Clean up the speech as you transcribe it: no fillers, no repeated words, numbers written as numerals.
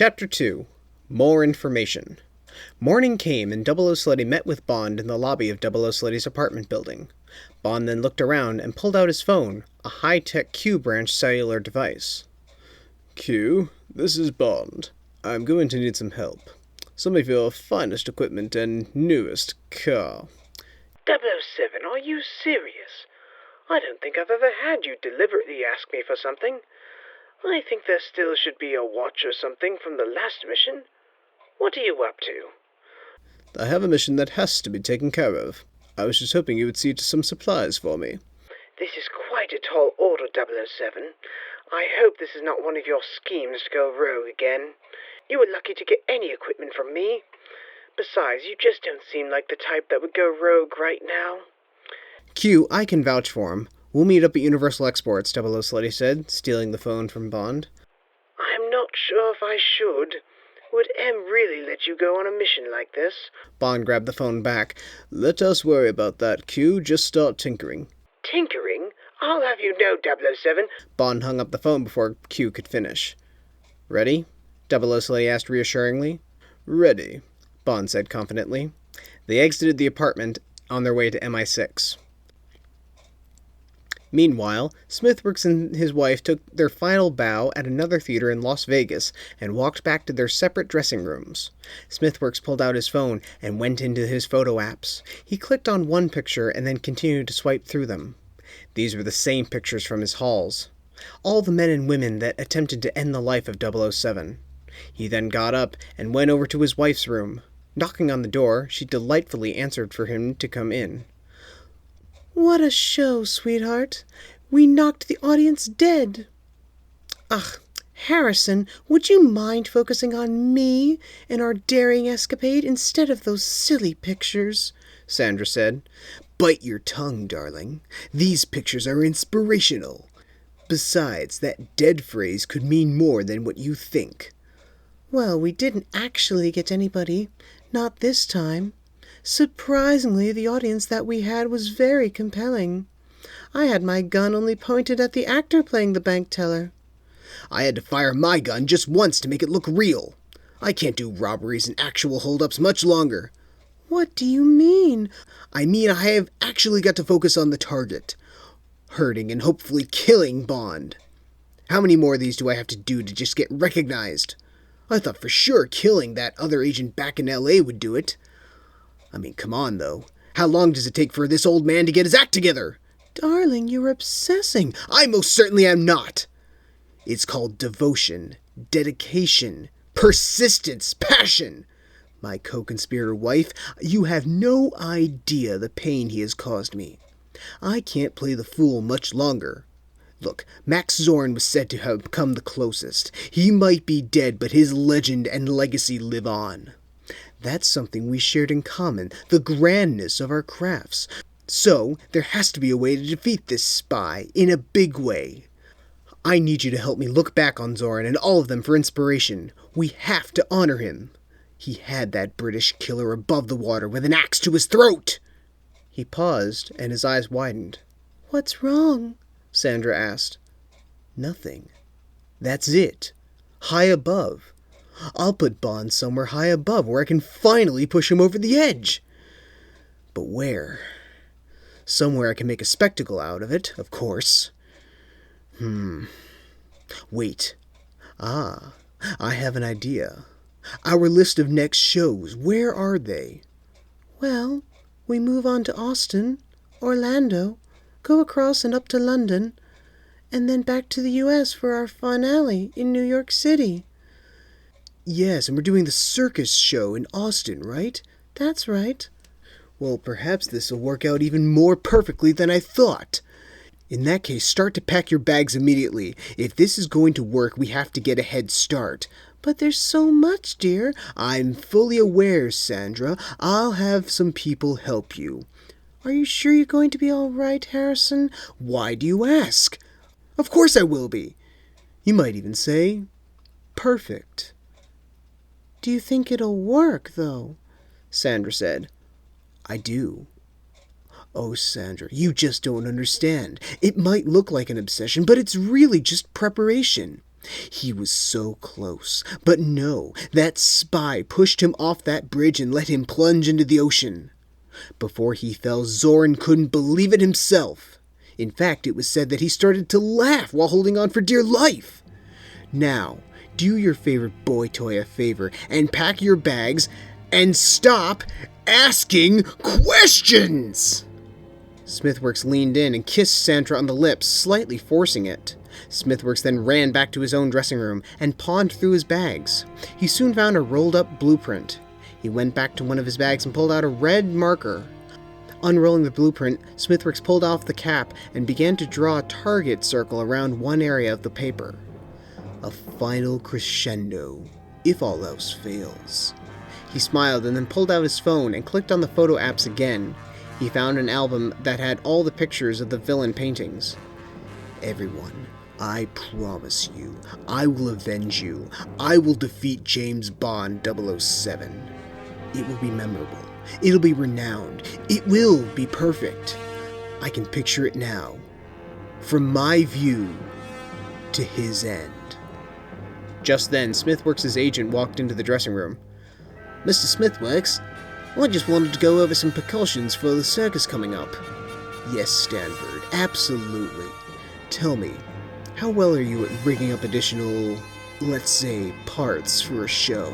Chapter 2. More Information. Morning came and Double O Siletti met with Bond in the lobby of Double O Siletti's apartment building. Bond then looked around and pulled out his phone, a high-tech Q-branch cellular device. Q, this is Bond. I'm going to need some help. Some of your finest equipment and newest car. 007, are you serious? I don't think I've ever had you deliberately ask me for something. I think there still should be a watch or something from the last mission. What are you up to? I have a mission that has to be taken care of. I was just hoping you would see to some supplies for me. This is quite a tall order, 007. I hope this is not one of your schemes to go rogue again. You were lucky to get any equipment from me. Besides, you just don't seem like the type that would go rogue right now. Q, I can vouch for him. We'll meet up at Universal Exports, 00 Siletti said, stealing the phone from Bond. I'm not sure if I should. Would M really let you go on a mission like this? Bond grabbed the phone back. Let us worry about that, Q. Just start tinkering. Tinkering? I'll have you know, 007. Bond hung up the phone before Q could finish. Ready? 00 Siletti asked reassuringly. Ready, Bond said confidently. They exited the apartment on their way to MI6. Meanwhile, Smithworks and his wife took their final bow at another theater in Las Vegas and walked back to their separate dressing rooms. Smithworks pulled out his phone and went into his photo apps. He clicked on one picture and then continued to swipe through them. These were the same pictures from his halls. All the men and women that attempted to end the life of 007. He then got up and went over to his wife's room. Knocking on the door, she delightfully answered for him to come in. What a show, sweetheart. We knocked the audience dead. Ugh, Harrison, would you mind focusing on me and our daring escapade instead of those silly pictures? Sandra said. Bite your tongue, darling. These pictures are inspirational. Besides, that dead phrase could mean more than what you think. Well, we didn't actually get anybody. Not this time. Surprisingly, the audience that we had was very compelling. I had my gun only pointed at the actor playing the bank teller. I had to fire my gun just once to make it look real. I can't do robberies and actual hold-ups much longer. What do you mean? I mean I have actually got to focus on the target. Hurting and hopefully killing Bond. How many more of these do I have to do to just get recognized? I thought for sure killing that other agent back in L.A. would do it. I mean, come on, though. How long does it take for this old man to get his act together? Darling, you're obsessing. I most certainly am not. It's called devotion, dedication, persistence, passion. My co-conspirator wife, you have no idea the pain he has caused me. I can't play the fool much longer. Look, Max Zorn was said to have come the closest. He might be dead, but his legend and legacy live on. That's something we shared in common, the grandness of our crafts. So, there has to be a way to defeat this spy, in a big way. I need you to help me look back on Zorn and all of them for inspiration. We have to honor him. He had that British killer above the water with an axe to his throat. He paused, and his eyes widened. What's wrong? Sandra asked. Nothing. That's it. High above. I'll put Bond somewhere high above where I can finally push him over the edge. But where? Somewhere I can make a spectacle out of it, of course. Wait. I have an idea. Our list of next shows, where are they? Well, we move on to Austin, Orlando, go across and up to London, and then back to the U.S. for our finale in New York City. Yes, and we're doing the circus show in Austin, right? That's right. Well, perhaps this will work out even more perfectly than I thought. In that case, start to pack your bags immediately. If this is going to work, we have to get a head start. But there's so much, dear. I'm fully aware, Sandra. I'll have some people help you. Are you sure you're going to be all right, Harrison? Why do you ask? Of course I will be. You might even say, perfect. Do you think it'll work, though? Sandra said. I do. Oh, Sandra, you just don't understand. It might look like an obsession, but it's really just preparation. He was so close, but no, that spy pushed him off that bridge and let him plunge into the ocean. Before he fell, Zoran couldn't believe it himself. In fact, it was said that he started to laugh while holding on for dear life. Now, do your favorite boy toy a favor and pack your bags and stop asking questions! Smithworks leaned in and kissed Sandra on the lips, slightly forcing it. Smithworks then ran back to his own dressing room and pawned through his bags. He soon found a rolled-up blueprint. He went back to one of his bags and pulled out a red marker. Unrolling the blueprint, Smithworks pulled off the cap and began to draw a target circle around one area of the paper. A final crescendo, if all else fails. He smiled and then pulled out his phone and clicked on the photo apps again. He found an album that had all the pictures of the villain paintings. Everyone, I promise you, I will avenge you. I will defeat James Bond 007. It will be memorable. It'll be renowned. It will be perfect. I can picture it now. From my view to his end. Just then, Smithworks' agent walked into the dressing room. Mr. Smithworks, I just wanted to go over some precautions for the circus coming up. Yes, Stanford, absolutely. Tell me, how well are you at rigging up additional, let's say, parts for a show?